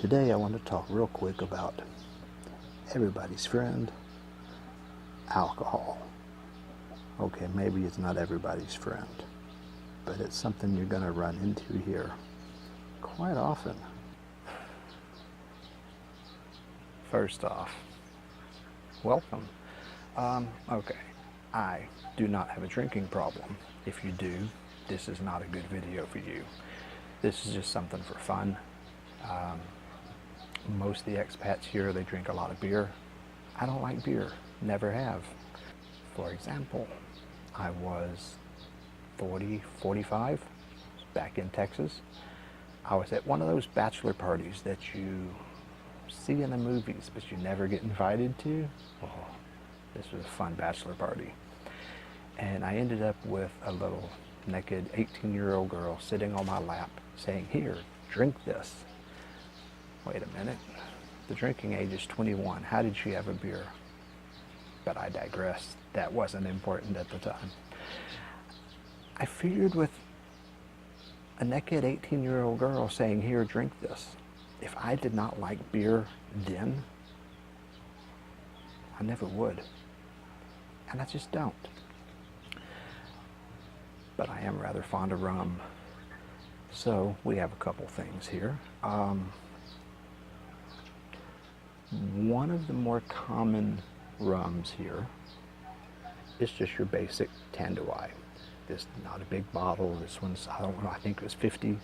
Today I want to talk real quick about everybody's friend, alcohol. Okay, maybe it's not everybody's friend, but it's something you're going to run into here quite often. First off, welcome. Okay, I do not have a drinking problem. If you do, this is not a good video for you. This is just something for fun. Most of the expats here, they drink a lot of beer. I don't like beer, never have. For example, I was 45, back in Texas. I was at one of those bachelor parties that you see in the movies, but you never get invited to. Oh, this was a fun bachelor party. And I ended up with a little naked 18-year-old girl sitting on my lap saying, "Here, drink this." Wait a minute, the drinking age is 21. How did she have a beer? But I digress. That wasn't important at the time. I figured with a naked 18-year-old girl saying, "Here, drink this," if I did not like beer then, I never would. And I just don't. But I am rather fond of rum. So we have a couple things here. One of the more common rums here is just your basic Tanduay. This is not a big bottle. This one's, I don't know, I think it was 50,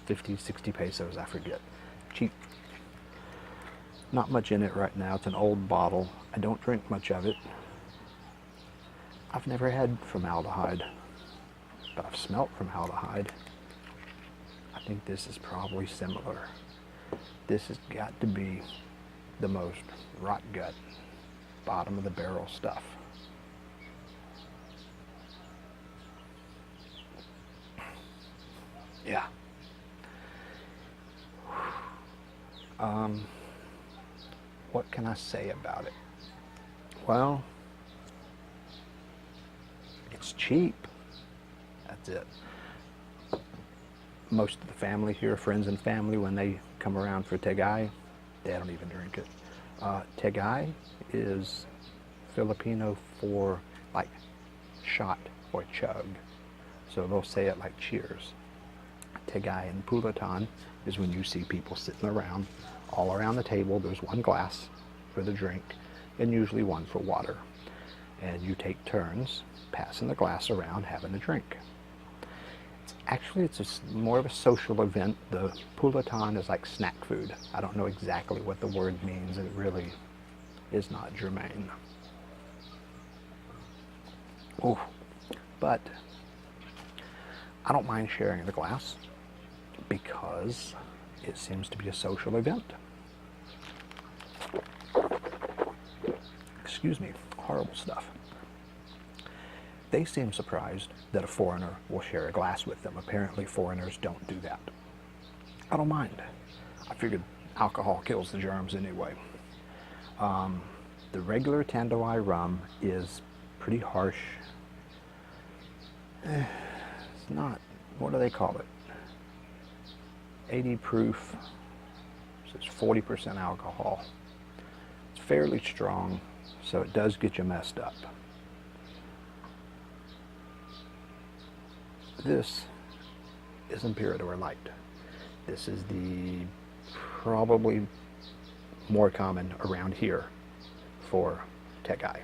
60 pesos, I forget. Cheap. Not much in it right now. It's an old bottle. I don't drink much of it. I've never had formaldehyde, but I've smelt formaldehyde. I think this is probably similar. This has got to be the most rot gut, bottom of the barrel stuff. Yeah. What can I say about it? Well, it's cheap. That's it. Most of the family here, friends and family, when they come around for Tagay, they don't even drink it. Tagay is Filipino for like shot or chug. So they'll say it like cheers. Tagay Pulatan is when you see people sitting around, all around the table. There's one glass for the drink and usually one for water. And you take turns passing the glass around, having a drink. Actually, it's more of a social event. The Pulatan is like snack food. I don't know exactly what the word means. It really is not germane. Oh, but I don't mind sharing the glass because it seems to be a social event. Excuse me, horrible stuff. They seem surprised that a foreigner will share a glass with them. Apparently foreigners don't do that. I don't mind. I figured alcohol kills the germs anyway. The regular Tanduay rum is pretty harsh. It's not, what do they call it? 80 proof, so it's 40% alcohol. It's fairly strong, so it does get you messed up. This is Emperador Light. This is the probably more common around here for Tagay.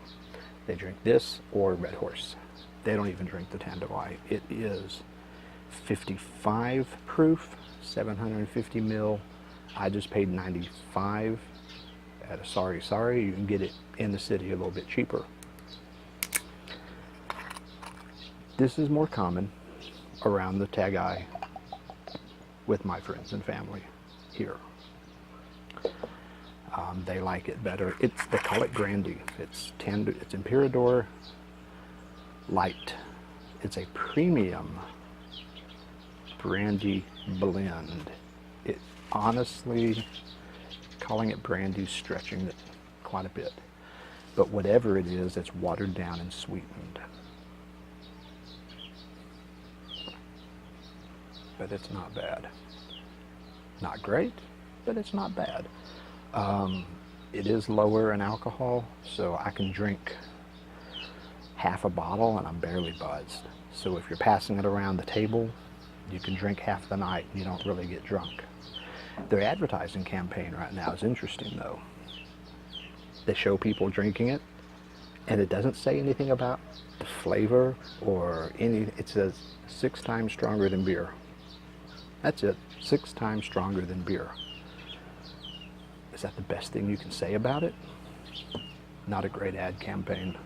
They drink this or Red Horse. They don't even drink the Tanduay. It is 55 proof, 750 mil. I just paid 95 at a sorry. You can get it in the city a little bit cheaper. This is more common around the Tagay with my friends and family here. They like it better. They call it brandy. It's Emperador Light. It's a premium brandy blend. It honestly, calling it brandy is stretching it quite a bit. But whatever it is, it's watered down and sweetened. But it's not bad. Not great, but it's not bad. It is lower in alcohol, so I can drink half a bottle and I'm barely buzzed. So if you're passing it around the table, you can drink half the night and you don't really get drunk. Their advertising campaign right now is interesting though. They show people drinking it, and it doesn't say anything about the flavor or any, it says 6 times stronger than beer. That's it, 6 times stronger than beer. Is that the best thing you can say about it? Not a great ad campaign.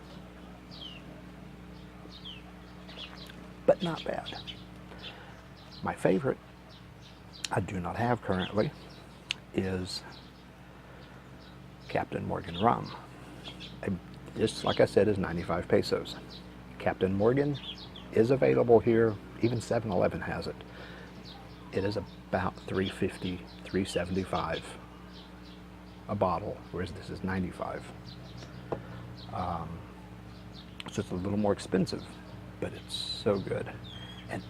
But not bad. My favorite, I do not have currently, is Captain Morgan rum. Just like I said, is 95 pesos. Captain Morgan is available here. Even 7-Eleven has it. It is about $3.50, $3.75 a bottle, whereas this is 95. So it's a little more expensive, but it's so good. And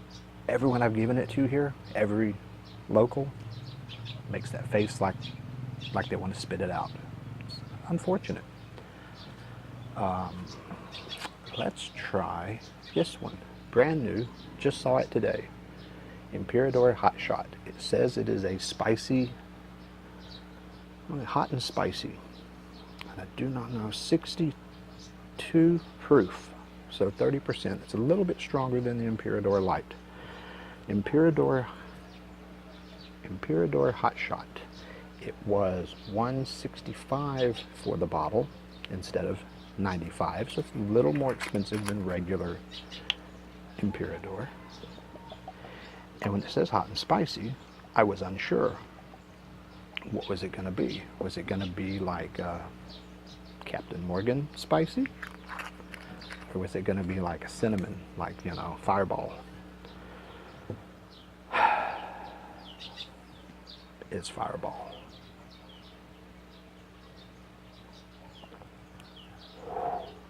everyone I've given it to here, every local, makes that face like they want to spit it out. It's unfortunate. Let's try this one. Brand new, just saw it today. Emperador Hot Shot. It says it is a spicy, hot and spicy. And I do not know, 62 proof, so 30%. It's a little bit stronger than the Emperador Light. Emperador Hot Shot. It was $165 for the bottle instead of $95, so it's a little more expensive than regular Emperador. And when it says hot and spicy, I was unsure. What was it going to be? Was it going to be like Captain Morgan spicy? Or was it going to be like a cinnamon, like, you know, Fireball? It's Fireball.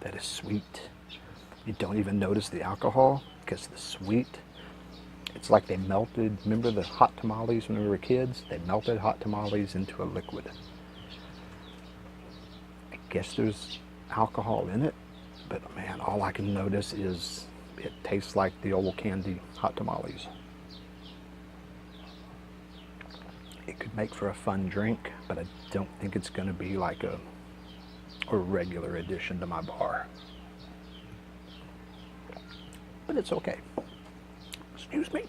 That is sweet. You don't even notice the alcohol because the sweet, it's like they melted, remember the hot tamales when we were kids? They melted hot tamales into a liquid. I guess there's alcohol in it, but man, all I can notice is it tastes like the old candy hot tamales. It could make for a fun drink, but I don't think it's going to be like a regular addition to my bar. But it's okay. Excuse me.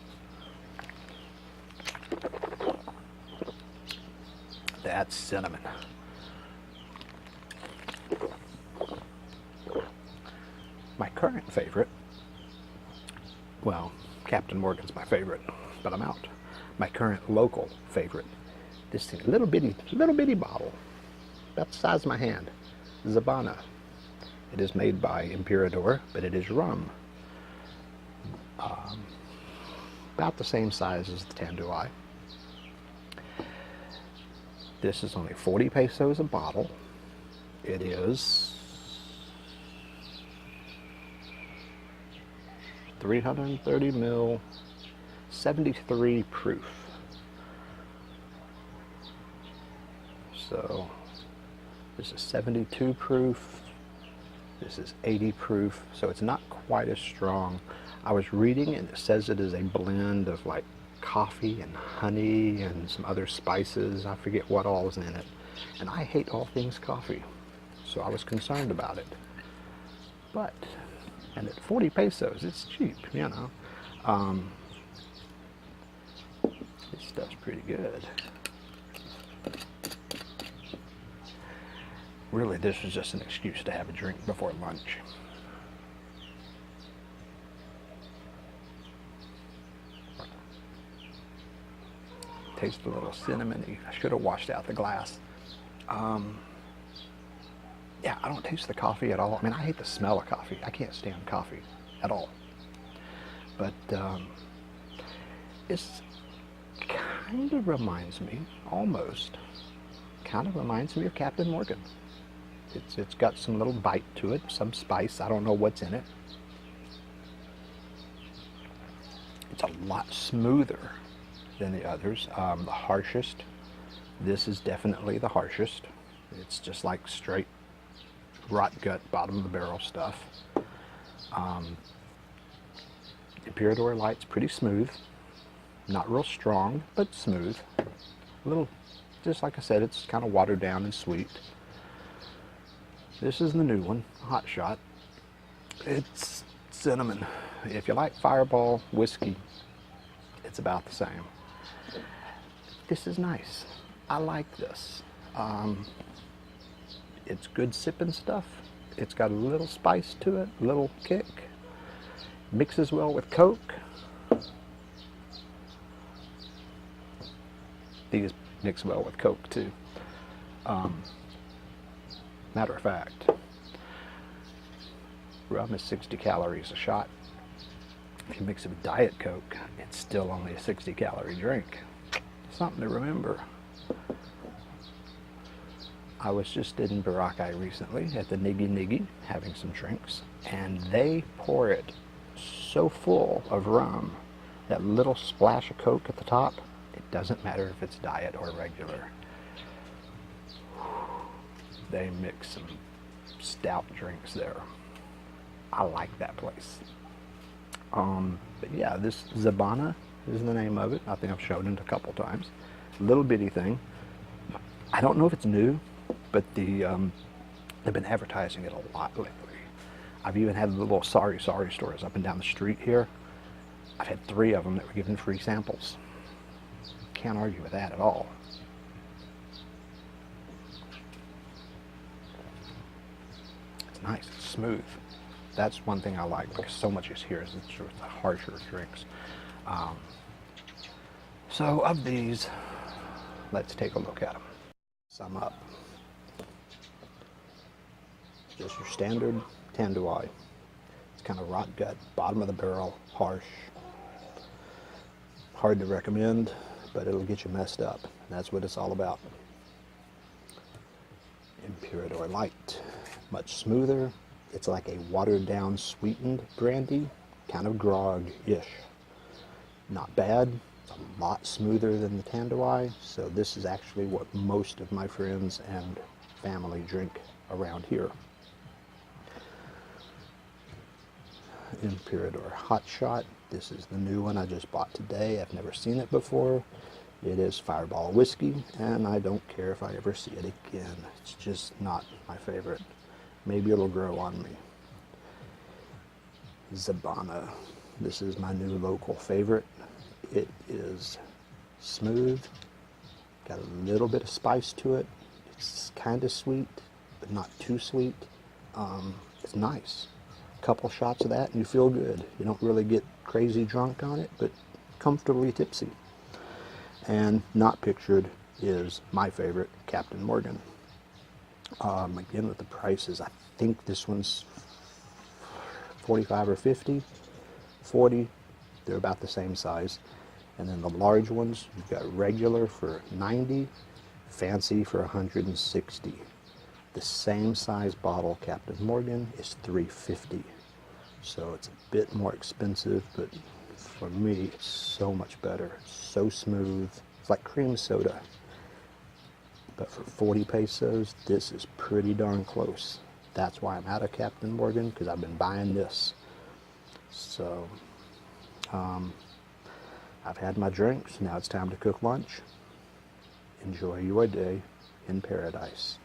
That's cinnamon. My current favorite, well, Captain Morgan's my favorite, but I'm out. My current local favorite, this thing, little bitty bottle, about the size of my hand, Zabana. It is made by Emperador, but it is rum. About the same size as the Tanduay. This is only 40 pesos a bottle. It is 330 mil, 73 proof. So this is 72 proof. This is 80 proof. So it's not quite as strong. I was reading and it says it is a blend of like coffee and honey and some other spices. I forget what all is in it. And I hate all things coffee. So I was concerned about it. But, and at 40 pesos, it's cheap, you know. This stuff's pretty good. Really, this was just an excuse to have a drink before lunch. Tastes a little cinnamony. I should have washed out the glass. Yeah, I don't taste the coffee at all. I mean, I hate the smell of coffee. I can't stand coffee at all. But it's kind of reminds me, almost, kind of reminds me of Captain Morgan. It's got some little bite to it, some spice. I don't know what's in it. It's a lot smoother than the others. The harshest This is definitely the harshest. It's just like straight rot gut, bottom of the barrel stuff. Imperator Light's pretty smooth. Not real strong, but smooth. A little, just like I said, it's kind of watered down and sweet. This is the new one, Hot Shot. It's cinnamon. If you like Fireball whiskey, it's about the same. This is nice. I like this. It's good sipping stuff. It's got a little spice to it, a little kick. Mixes well with Coke. These mix well with Coke too. Matter of fact, rum is 60 calories a shot. If you mix it with Diet Coke, it's still only a 60 calorie drink. Something to remember. I was just in Boracay recently at the Niggy Niggy having some drinks, and they pour it so full of rum, that little splash of Coke at the top, it doesn't matter if it's diet or regular. They mix some stout drinks there. I like that place. But yeah, this Zabana is the name of it. I think I've shown it a couple times. Little bitty thing. I don't know if it's new, but they've been advertising it a lot lately. I've even had the little sorry stores up and down the street here. I've had 3 of them that were giving free samples. Can't argue with that at all. It's nice, it's smooth. That's one thing I like, because so much is here is it's sort of the harsher drinks. So of these, let's take a look at them. Sum up. Just your standard Tanduay. It's kind of rot gut, bottom of the barrel, harsh. Hard to recommend, but it'll get you messed up. That's what it's all about. Imperator Light, much smoother. It's like a watered down, sweetened brandy, kind of grog-ish. Not bad. It's a lot smoother than the Tanduay, so this is actually what most of my friends and family drink around here. Imperator Hot Shot. This is the new one I just bought today. I've never seen it before. It is Fireball whiskey, and I don't care if I ever see it again. It's just not my favorite. Maybe it'll grow on me. Zabana. This is my new local favorite. It is smooth, got a little bit of spice to it. It's kind of sweet, but not too sweet. It's nice. A couple shots of that and you feel good. You don't really get crazy drunk on it, but comfortably tipsy. And not pictured is my favorite, Captain Morgan. Again, with the prices, I think this one's 45 or 50, 40. They're about the same size. And then the large ones, you've got regular for 90, fancy for 160. The same size bottle, Captain Morgan, is 350. So it's a bit more expensive, but for me, it's so much better. It's so smooth. It's like cream soda. But for 40 pesos, this is pretty darn close. That's why I'm out of Captain Morgan, because I've been buying this. So, I've had my drinks. Now it's time to cook lunch. Enjoy your day in paradise.